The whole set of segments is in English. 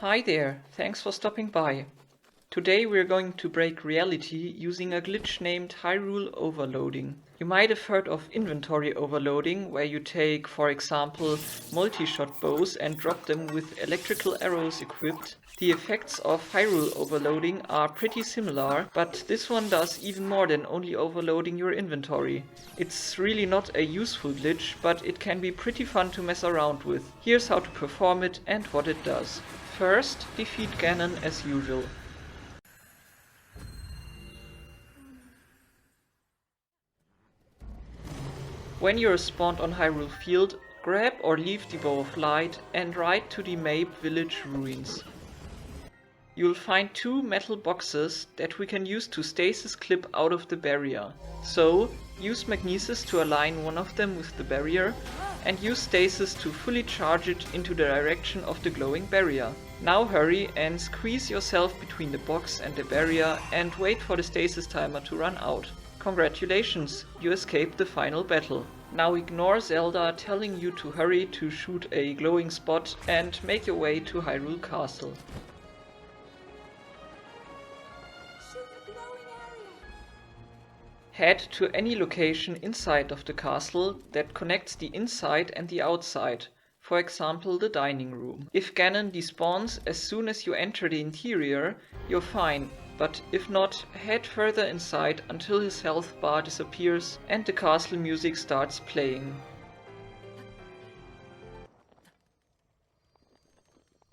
Hi there, thanks for stopping by. Today we're going to break reality using a glitch named Hyrule Overloading. You might have heard of inventory overloading, where you take, for example, multi-shot bows and drop them with electrical arrows equipped. The effects of Hyrule Overloading are pretty similar, but this one does even more than only overloading your inventory. It's really not a useful glitch, but it can be pretty fun to mess around with. Here's how to perform it and what it does. First, defeat Ganon as usual. When you're spawned on Hyrule Field, grab or leave the Bow of Light and ride to the Mabe Village ruins. You'll find two metal boxes that we can use to stasis clip out of the barrier. So, use Magnesis to align one of them with the barrier and use stasis to fully charge it into the direction of the glowing barrier. Now hurry and squeeze yourself between the box and the barrier and wait for the stasis timer to run out. Congratulations, you escaped the final battle. Now ignore Zelda telling you to hurry to shoot a glowing spot and make your way to Hyrule Castle. Head to any location inside of the castle that connects the inside and the outside, for example the dining room. If Ganon despawns as soon as you enter the interior, you're fine. But if not, head further inside until his health bar disappears and the castle music starts playing.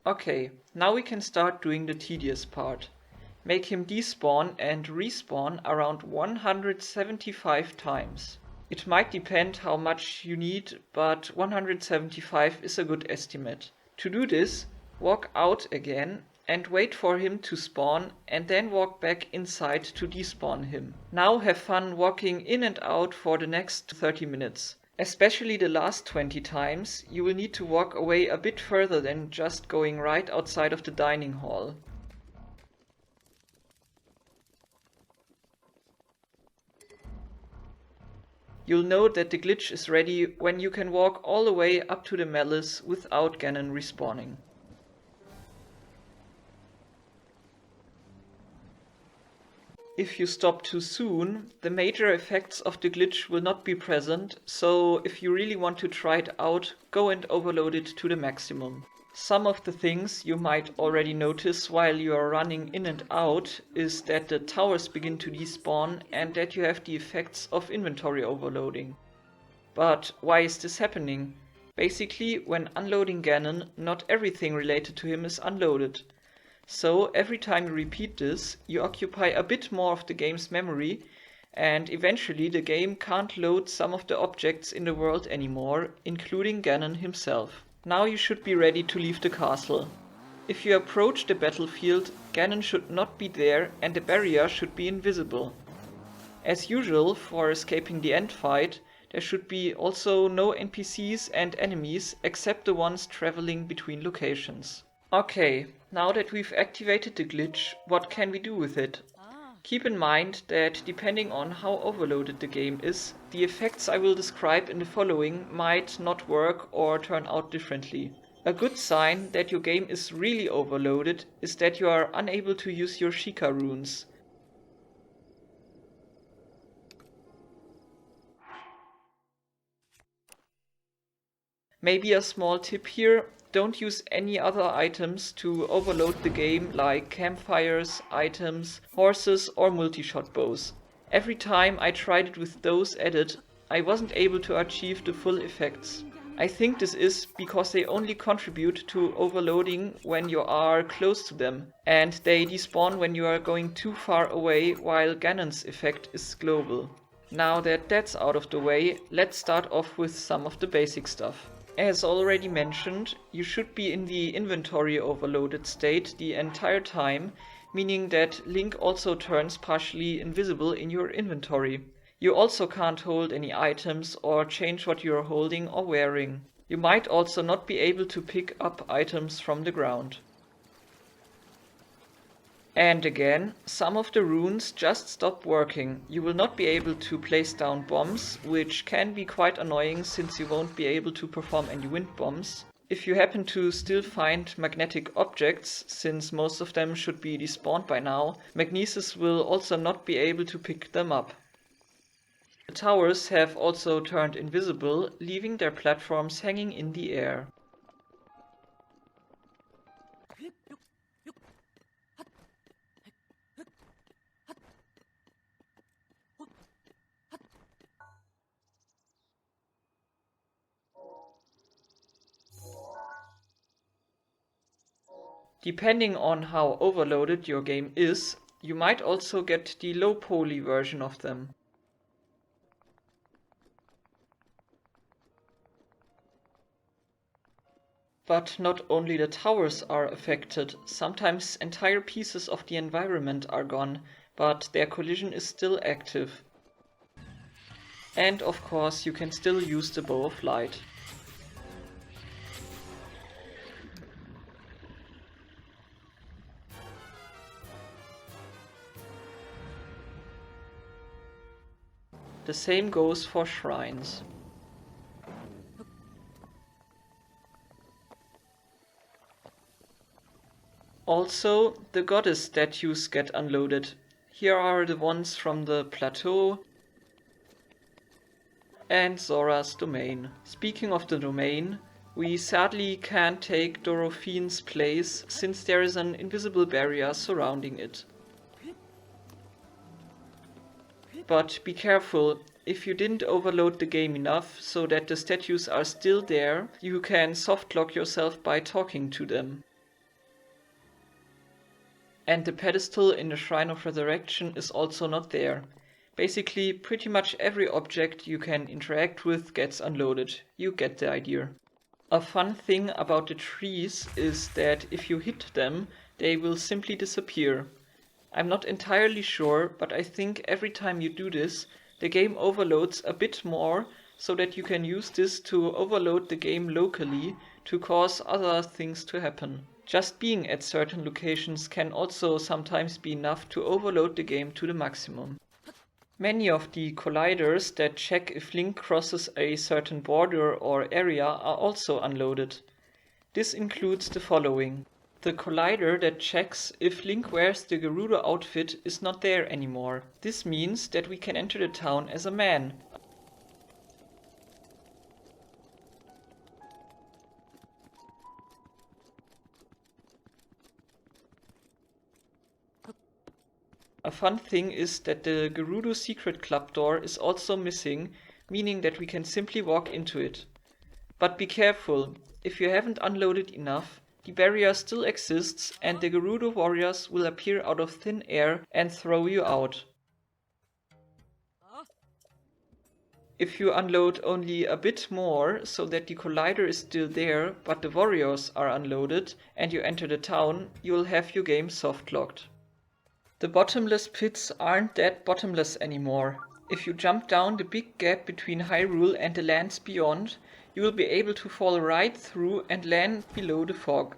Okay, now we can start doing the tedious part. Make him despawn and respawn around 175 times. It might depend how much you need, but 175 is a good estimate. To do this, walk out again and wait for him to spawn and then walk back inside to despawn him. Now have fun walking in and out for the next 30 minutes. Especially the last 20 times, you will need to walk away a bit further than just going right outside of the dining hall. You'll know that the glitch is ready when you can walk all the way up to the Malice without Ganon respawning. If you stop too soon, the major effects of the glitch will not be present, so if you really want to try it out, go and overload it to the maximum. Some of the things you might already notice while you are running in and out is that the towers begin to despawn and that you have the effects of inventory overloading. But why is this happening? Basically, when unloading Ganon, not everything related to him is unloaded. So every time you repeat this, you occupy a bit more of the game's memory, and eventually the game can't load some of the objects in the world anymore, including Ganon himself. Now you should be ready to leave the castle. If you approach the battlefield, Ganon should not be there and the barrier should be invisible. As usual, for escaping the end fight, there should be also no NPCs and enemies except the ones traveling between locations. Okay, now that we've activated the glitch, what can we do with it? Keep in mind that depending on how overloaded the game is, the effects I will describe in the following might not work or turn out differently. A good sign that your game is really overloaded is that you are unable to use your Sheikah runes. Maybe a small tip here. Don't use any other items to overload the game like campfires, items, horses or multi-shot bows. Every time I tried it with those added, I wasn't able to achieve the full effects. I think this is because they only contribute to overloading when you are close to them, and they despawn when you are going too far away while Ganon's effect is global. Now that that's out of the way, let's start off with some of the basic stuff. As already mentioned, you should be in the inventory overloaded state the entire time, meaning that Link also turns partially invisible in your inventory. You also can't hold any items or change what you're holding or wearing. You might also not be able to pick up items from the ground. And again, some of the runes just stop working. You will not be able to place down bombs, which can be quite annoying since you won't be able to perform any wind bombs. If you happen to still find magnetic objects, since most of them should be despawned by now, Magnesis will also not be able to pick them up. The towers have also turned invisible, leaving their platforms hanging in the air. Depending on how overloaded your game is, you might also get the low poly version of them. But not only the towers are affected, sometimes entire pieces of the environment are gone, but their collision is still active. And of course you can still use the Bow of Light. The same goes for shrines. Also, the goddess statues get unloaded. Here are the ones from the plateau and Zora's domain. Speaking of the domain, we sadly can't take Dorothine's place since there is an invisible barrier surrounding it. But be careful, if you didn't overload the game enough so that the statues are still there, you can softlock yourself by talking to them. And the pedestal in the Shrine of Resurrection is also not there. Basically, pretty much every object you can interact with gets unloaded. You get the idea. A fun thing about the trees is that if you hit them, they will simply disappear. I'm not entirely sure, but I think every time you do this, the game overloads a bit more so that you can use this to overload the game locally to cause other things to happen. Just being at certain locations can also sometimes be enough to overload the game to the maximum. Many of the colliders that check if Link crosses a certain border or area are also unloaded. This includes the following. The collider that checks if Link wears the Gerudo outfit is not there anymore. This means that we can enter the town as a man. A fun thing is that the Gerudo Secret Club door is also missing, meaning that we can simply walk into it. But be careful, if you haven't unloaded enough, the barrier still exists and the Gerudo warriors will appear out of thin air and throw you out. If you unload only a bit more so that the collider is still there but the warriors are unloaded and you enter the town, you will have your game softlocked. The bottomless pits aren't that bottomless anymore. If you jump down the big gap between Hyrule and the lands beyond, you will be able to fall right through and land below the fog.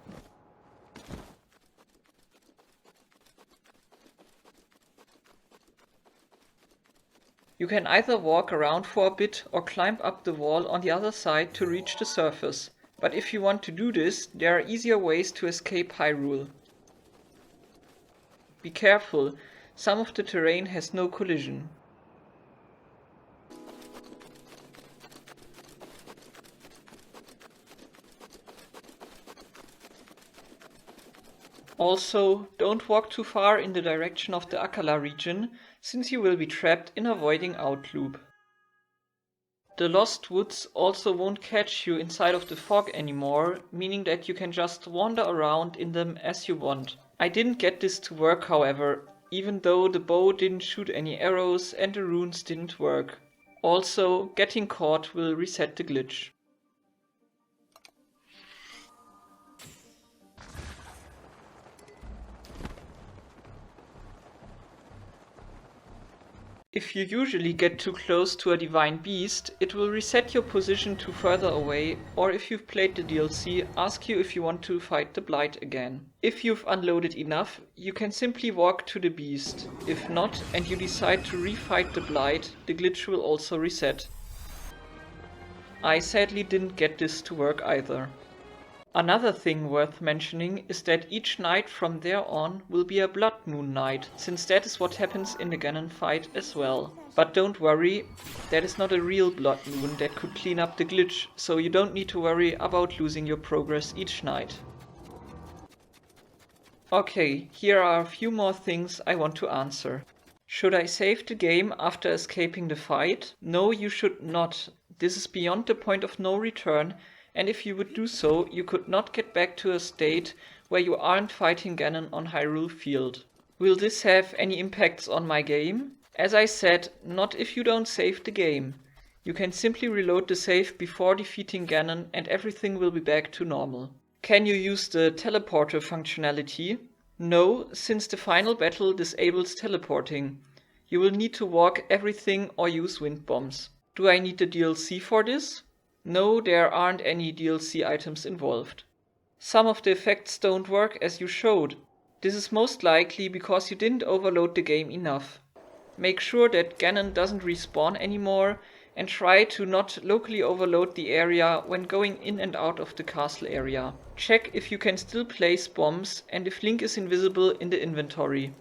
You can either walk around for a bit or climb up the wall on the other side to reach the surface. But if you want to do this, there are easier ways to escape Hyrule. Be careful, some of the terrain has no collision. Also, don't walk too far in the direction of the Akkala region, since you will be trapped in a voiding out loop. The Lost Woods also won't catch you inside of the fog anymore, meaning that you can just wander around in them as you want. I didn't get this to work, however, even though the bow didn't shoot any arrows and the runes didn't work. Also, getting caught will reset the glitch. If you usually get too close to a divine beast, it will reset your position to further away, or if you've played the DLC, ask you if you want to fight the Blight again. If you've unloaded enough, you can simply walk to the beast. If not, and you decide to refight the Blight, the glitch will also reset. I sadly didn't get this to work either. Another thing worth mentioning is that each night from there on will be a Blood Moon night, since that is what happens in the Ganon fight as well. But don't worry, that is not a real Blood Moon that could clean up the glitch, so you don't need to worry about losing your progress each night. Okay, here are a few more things I want to answer. Should I save the game after escaping the fight? No, you should not. This is beyond the point of no return, and if you would do so, you could not get back to a state where you aren't fighting Ganon on Hyrule Field. Will this have any impacts on my game? As I said, not if you don't save the game. You can simply reload the save before defeating Ganon and everything will be back to normal. Can you use the teleporter functionality? No, since the final battle disables teleporting. You will need to walk everything or use wind bombs. Do I need the DLC for this? No, there aren't any DLC items involved. Some of the effects don't work as you showed. This is most likely because you didn't overload the game enough. Make sure that Ganon doesn't respawn anymore and try to not locally overload the area when going in and out of the castle area. Check if you can still place bombs and if Link is invisible in the inventory.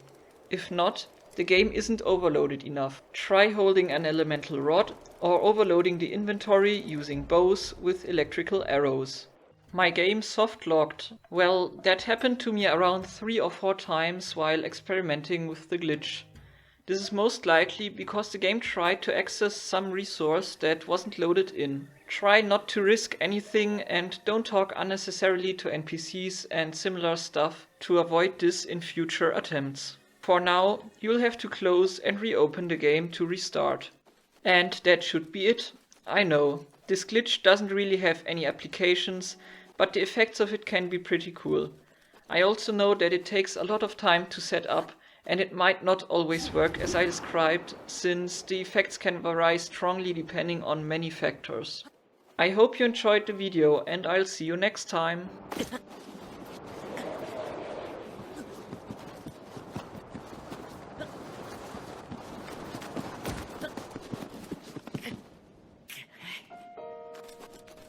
If not, the game isn't overloaded enough. Try holding an elemental rod or overloading the inventory using bows with electrical arrows. My game soft-locked. Well, that happened to me around 3 or 4 times while experimenting with the glitch. This is most likely because the game tried to access some resource that wasn't loaded in. Try not to risk anything and don't talk unnecessarily to NPCs and similar stuff to avoid this in future attempts. For now, you'll have to close and reopen the game to restart. And that should be it. I know, this glitch doesn't really have any applications, but the effects of it can be pretty cool. I also know that it takes a lot of time to set up, and it might not always work as I described, since the effects can vary strongly depending on many factors. I hope you enjoyed the video and I'll see you next time.